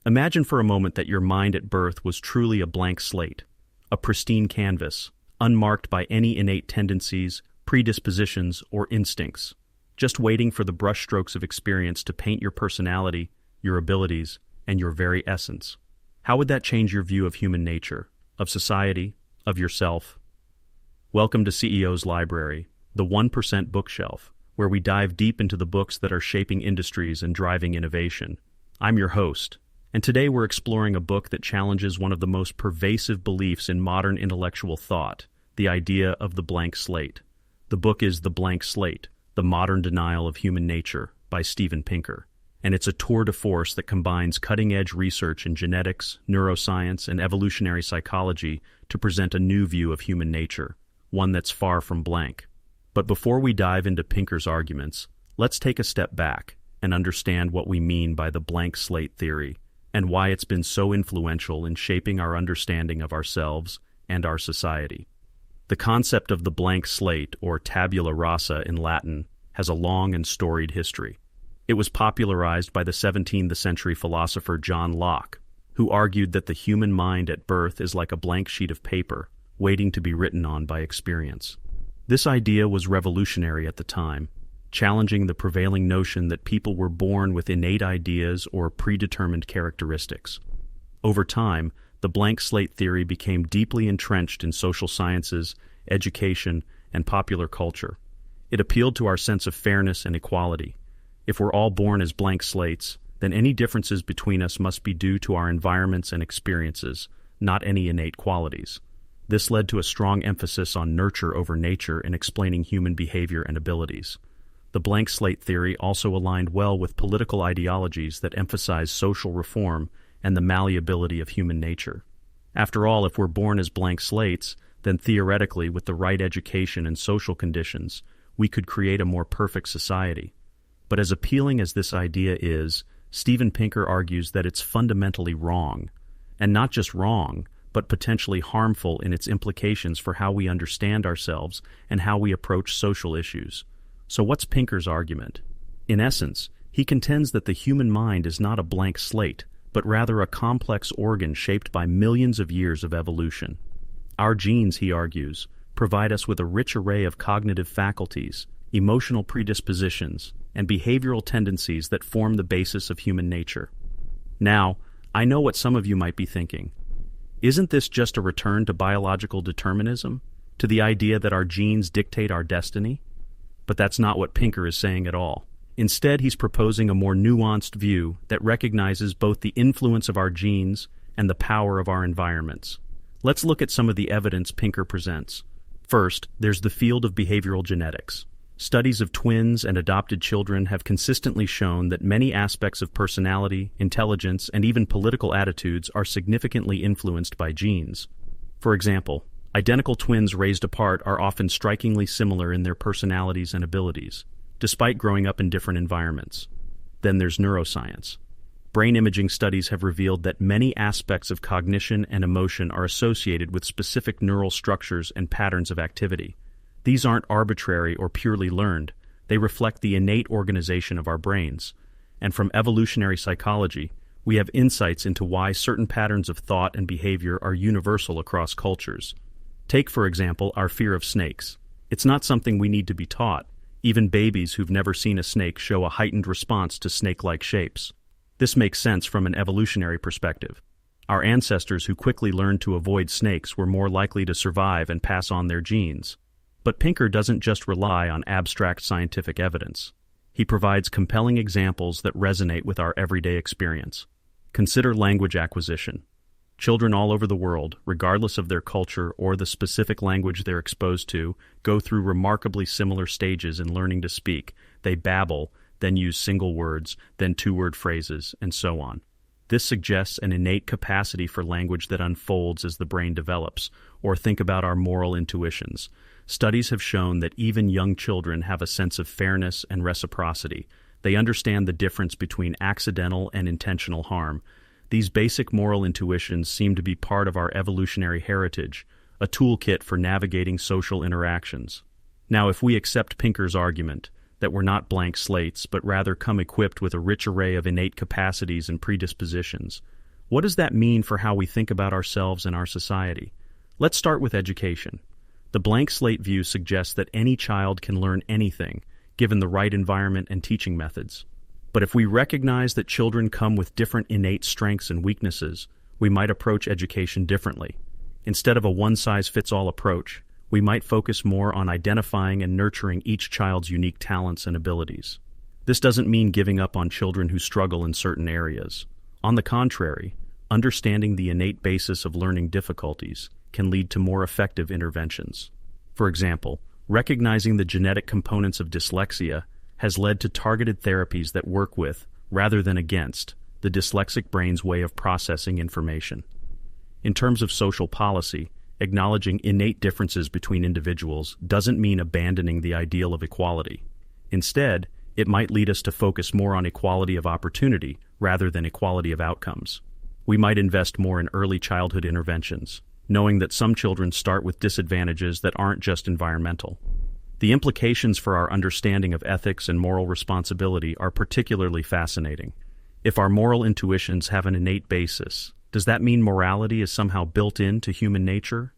Imagine for a moment that your mind at birth was truly a blank slate, a pristine canvas, unmarked by any innate tendencies, predispositions, or instincts, just waiting for the brushstrokes of experience to paint your personality, your abilities, and your very essence. How would that change your view of human nature, of society, of yourself? Welcome to CEO's Library, the 1% bookshelf, where we dive deep into the books that are shaping industries and driving innovation. I'm your host, and today we're exploring a book that challenges one of the most pervasive beliefs in modern intellectual thought, the idea of the blank slate. The book is The Blank Slate, The Modern Denial of Human Nature by Steven Pinker, and it's a tour de force that combines cutting-edge research in genetics, neuroscience, and evolutionary psychology to present a new view of human nature, one that's far from blank. But before we dive into Pinker's arguments, let's take a step back and understand what we mean by the blank slate theory and why it's been so influential in shaping our understanding of ourselves and our society. The concept of the blank slate, or tabula rasa in Latin, has a long and storied history. It was popularized by the 17th century philosopher John Locke, who argued that the human mind at birth is like a blank sheet of paper, waiting to be written on by experience. This idea was revolutionary at the time, challenging the prevailing notion that people were born with innate ideas or predetermined characteristics. Over time, the blank slate theory became deeply entrenched in social sciences, education, and popular culture. It appealed to our sense of fairness and equality. If we're all born as blank slates, then any differences between us must be due to our environments and experiences, not any innate qualities. This led to a strong emphasis on nurture over nature in explaining human behavior and abilities. The blank slate theory also aligned well with political ideologies that emphasize social reform and the malleability of human nature. After all, if we're born as blank slates, then theoretically, with the right education and social conditions, we could create a more perfect society. But as appealing as this idea is, Steven Pinker argues that it's fundamentally wrong. And not just wrong, but potentially harmful in its implications for how we understand ourselves and how we approach social issues. So what's Pinker's argument? In essence, he contends that the human mind is not a blank slate, but rather a complex organ shaped by millions of years of evolution. Our genes, he argues, provide us with a rich array of cognitive faculties, emotional predispositions, and behavioral tendencies that form the basis of human nature. Now, I know what some of you might be thinking. Isn't this just a return to biological determinism, to the idea that our genes dictate our destiny? But that's not what Pinker is saying at all. Instead, he's proposing a more nuanced view that recognizes both the influence of our genes and the power of our environments. Let's look at some of the evidence Pinker presents. First, there's the field of behavioral genetics. Studies of twins and adopted children have consistently shown that many aspects of personality, intelligence, and even political attitudes are significantly influenced by genes. For example, identical twins raised apart are often strikingly similar in their personalities and abilities, despite growing up in different environments. Then there's neuroscience. Brain imaging studies have revealed that many aspects of cognition and emotion are associated with specific neural structures and patterns of activity. These aren't arbitrary or purely learned. They reflect the innate organization of our brains. And from evolutionary psychology, we have insights into why certain patterns of thought and behavior are universal across cultures. Take, for example, our fear of snakes. It's not something we need to be taught. Even babies who've never seen a snake show a heightened response to snake-like shapes. This makes sense from an evolutionary perspective. Our ancestors who quickly learned to avoid snakes were more likely to survive and pass on their genes. But Pinker doesn't just rely on abstract scientific evidence. He provides compelling examples that resonate with our everyday experience. Consider language acquisition. Children all over the world, regardless of their culture or the specific language they're exposed to, go through remarkably similar stages in learning to speak. They babble, then use single words, then two-word phrases, and so on. This suggests an innate capacity for language that unfolds as the brain develops. Or think about our moral intuitions. Studies have shown that even young children have a sense of fairness and reciprocity. They understand the difference between accidental and intentional harm. These basic moral intuitions seem to be part of our evolutionary heritage, a toolkit for navigating social interactions. Now, if we accept Pinker's argument, that we're not blank slates, but rather come equipped with a rich array of innate capacities and predispositions. What does that mean for how we think about ourselves and our society? Let's start with education. The blank slate view suggests that any child can learn anything, given the right environment and teaching methods. But if we recognize that children come with different innate strengths and weaknesses, we might approach education differently. Instead of a one-size-fits-all approach, we might focus more on identifying and nurturing each child's unique talents and abilities. This doesn't mean giving up on children who struggle in certain areas. On the contrary, understanding the innate basis of learning difficulties can lead to more effective interventions. For example, recognizing the genetic components of dyslexia has led to targeted therapies that work with, rather than against, the dyslexic brain's way of processing information. In terms of social policy, acknowledging innate differences between individuals doesn't mean abandoning the ideal of equality. Instead, it might lead us to focus more on equality of opportunity rather than equality of outcomes. We might invest more in early childhood interventions, knowing that some children start with disadvantages that aren't just environmental. The implications for our understanding of ethics and moral responsibility are particularly fascinating. If our moral intuitions have an innate basis, does that mean morality is somehow built into human nature?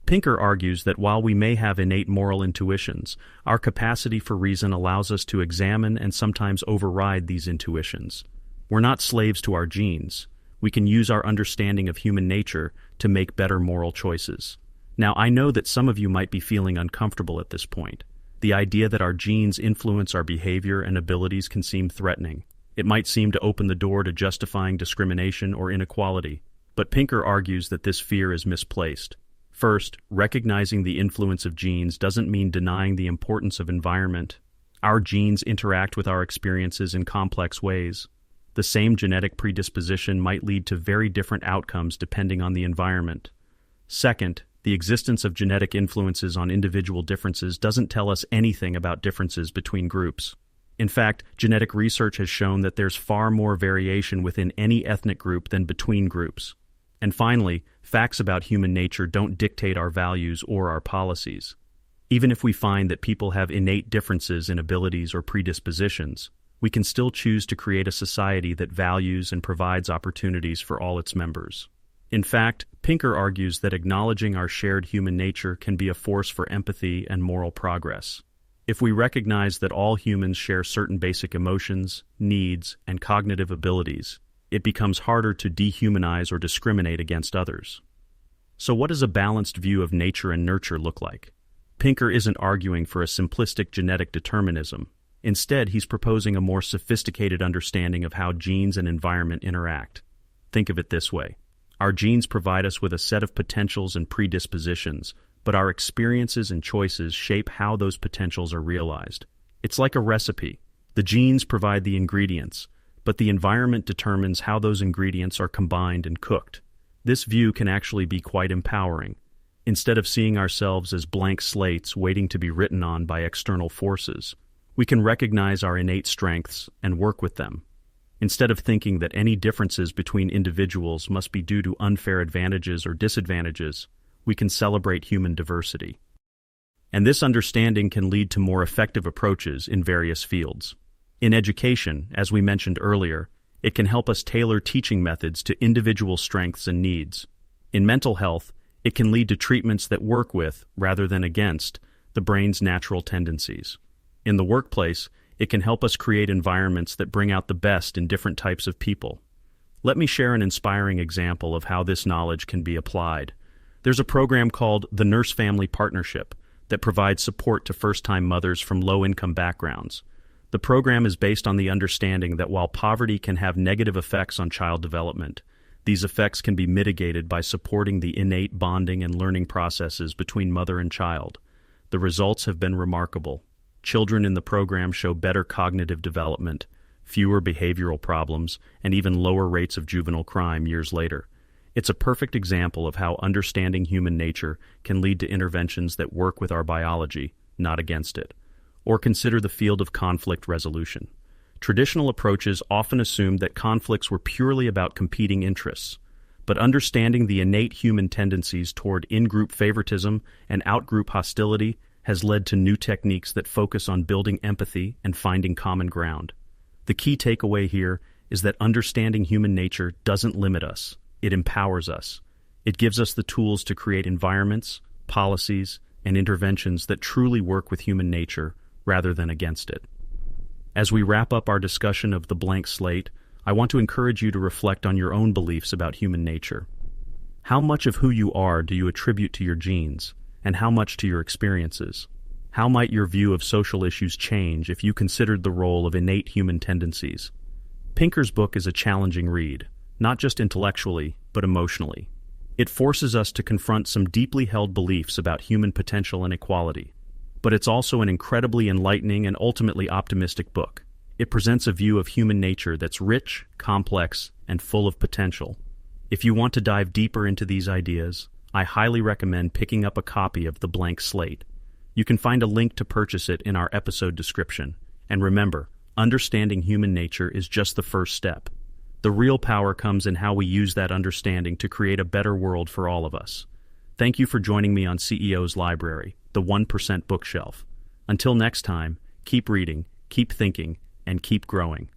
Pinker argues that while we may have innate moral intuitions, our capacity for reason allows us to examine and sometimes override these intuitions. We're not slaves to our genes. We can use our understanding of human nature to make better moral choices. Now, I know that some of you might be feeling uncomfortable at this point. The idea that our genes influence our behavior and abilities can seem threatening. It might seem to open the door to justifying discrimination or inequality, but Pinker argues that this fear is misplaced. First, recognizing the influence of genes doesn't mean denying the importance of environment. Our genes interact with our experiences in complex ways. The same genetic predisposition might lead to very different outcomes depending on the environment. Second, the existence of genetic influences on individual differences doesn't tell us anything about differences between groups. In fact, genetic research has shown that there's far more variation within any ethnic group than between groups. And finally, facts about human nature don't dictate our values or our policies. Even if we find that people have innate differences in abilities or predispositions, we can still choose to create a society that values and provides opportunities for all its members. In fact, Pinker argues that acknowledging our shared human nature can be a force for empathy and moral progress. If we recognize that all humans share certain basic emotions, needs, and cognitive abilities, it becomes harder to dehumanize or discriminate against others. So what does a balanced view of nature and nurture look like? Pinker isn't arguing for a simplistic genetic determinism. Instead, he's proposing a more sophisticated understanding of how genes and environment interact. Think of it this way. Our genes provide us with a set of potentials and predispositions, but our experiences and choices shape how those potentials are realized. It's like a recipe. The genes provide the ingredients, but the environment determines how those ingredients are combined and cooked. This view can actually be quite empowering. Instead of seeing ourselves as blank slates waiting to be written on by external forces, we can recognize our innate strengths and work with them. Instead of thinking that any differences between individuals must be due to unfair advantages or disadvantages, we can celebrate human diversity. And this understanding can lead to more effective approaches in various fields. In education, as we mentioned earlier, it can help us tailor teaching methods to individual strengths and needs. In mental health, it can lead to treatments that work with, rather than against, the brain's natural tendencies. In the workplace, it can help us create environments that bring out the best in different types of people. Let me share an inspiring example of how this knowledge can be applied. There's a program called the Nurse Family Partnership that provides support to first-time mothers from low-income backgrounds. The program is based on the understanding that while poverty can have negative effects on child development, these effects can be mitigated by supporting the innate bonding and learning processes between mother and child. The results have been remarkable. Children in the program show better cognitive development, fewer behavioral problems, and even lower rates of juvenile crime years later. It's a perfect example of how understanding human nature can lead to interventions that work with our biology, not against it. Or consider the field of conflict resolution. Traditional approaches often assumed that conflicts were purely about competing interests, but understanding the innate human tendencies toward in-group favoritism and out-group hostility has led to new techniques that focus on building empathy and finding common ground. The key takeaway here is that understanding human nature doesn't limit us, it empowers us. It gives us the tools to create environments, policies, and interventions that truly work with human nature rather than against it. As we wrap up our discussion of the blank slate, I want to encourage you to reflect on your own beliefs about human nature. How much of who you are do you attribute to your genes, and how much to your experiences? How might your view of social issues change if you considered the role of innate human tendencies? Pinker's book is a challenging read, not just intellectually, but emotionally. It forces us to confront some deeply held beliefs about human potential and equality. But it's also an incredibly enlightening and ultimately optimistic book. It presents a view of human nature that's rich, complex, and full of potential. If you want to dive deeper into these ideas, I highly recommend picking up a copy of The Blank Slate. You can find a link to purchase it in our episode description. And remember, understanding human nature is just the first step. The real power comes in how we use that understanding to create a better world for all of us. Thank you for joining me on CEO's Library, the 1% bookshelf. Until next time, keep reading, keep thinking, and keep growing.